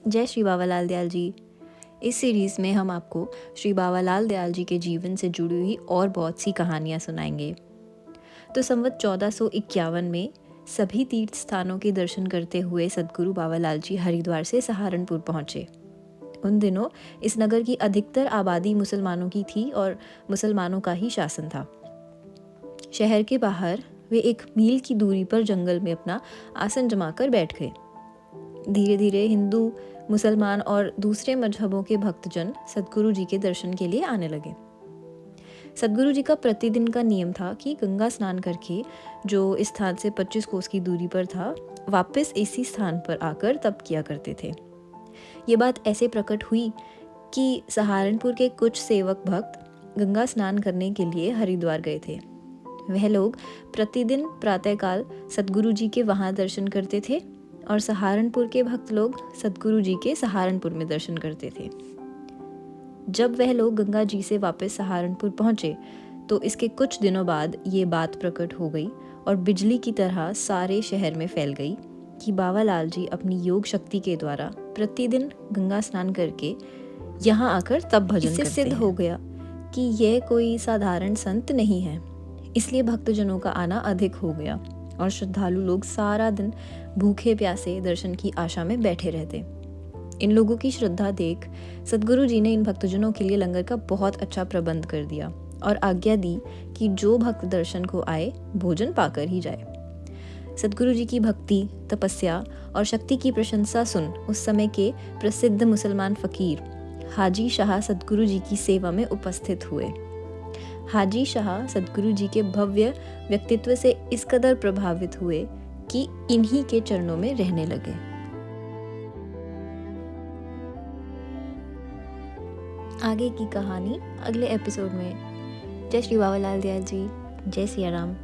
जय श्री बाबालाल दयाल जी। इस सीरीज़ में हम आपको श्री बाबालाल दयाल जी के जीवन से जुड़ी हुई और बहुत सी कहानियाँ सुनाएंगे। तो संवत 1451 में सभी तीर्थ स्थानों के दर्शन करते हुए सद्गुरु बाबालाल जी हरिद्वार से सहारनपुर पहुँचे। उन दिनों इस नगर की अधिकतर आबादी मुसलमानों की थी और मुसलमानों का ही शासन था। शहर के बाहर वे 1 मील की दूरी पर जंगल में अपना आसन जमाकर बैठ गए। धीरे धीरे हिंदू, मुसलमान और दूसरे मजहबों के भक्तजन सद्गुरु जी के दर्शन के लिए आने लगे। सद्गुरु जी का प्रतिदिन का नियम था कि गंगा स्नान करके, जो इस स्थान से 25 कोस की दूरी पर था, वापस इसी स्थान पर आकर तप किया करते थे। ये बात ऐसे प्रकट हुई कि सहारनपुर के कुछ सेवक भक्त गंगा स्नान करने के लिए हरिद्वार गए थे। वह लोग प्रतिदिन प्रातःकाल सद्गुरु जी के वहाँ दर्शन करते थे और सहारनपुर के भक्त लोग सद्गुरु जी के सहारनपुर में दर्शन करते थे। जब वह लोग गंगा जी से वापस सहारनपुर पहुँचे तो इसके कुछ दिनों बाद ये बात प्रकट हो गई और बिजली की तरह सारे शहर में फैल गई कि बाबालाल जी अपनी योग शक्ति के द्वारा प्रतिदिन गंगा स्नान करके यहाँ आकर तप भजन करते हैं। इससे सिद्ध हो गया कि यह कोई साधारण संत नहीं है। इसलिए भक्तजनों का आना अधिक हो गया और श्रद्धालु लोग सारा दिन भूखे प्यासे दर्शन की आशा में बैठे रहते। इन लोगों की श्रद्धा देख सद्गुरु जी ने इन भक्तजनों के लिए लंगर का बहुत अच्छा प्रबंध कर दिया और आज्ञा दी कि जो भक्त दर्शन को आए भोजन पाकर ही जाए। सद्गुरु जी की भक्ति, तपस्या और शक्ति की प्रशंसा सुन उस समय के प्रसिद्ध मुसलमान फकीर हाजी शाह सद्गुरु जी की सेवा में उपस्थित हुए। हाजी शाह सद्गुरु जी के भव्य व्यक्तित्व से इस कदर प्रभावित हुए कि इन्हीं के चरणों में रहने लगे। आगे की कहानी अगले एपिसोड में। जय श्री बाबालाल दयाल जी। जय सिया राम।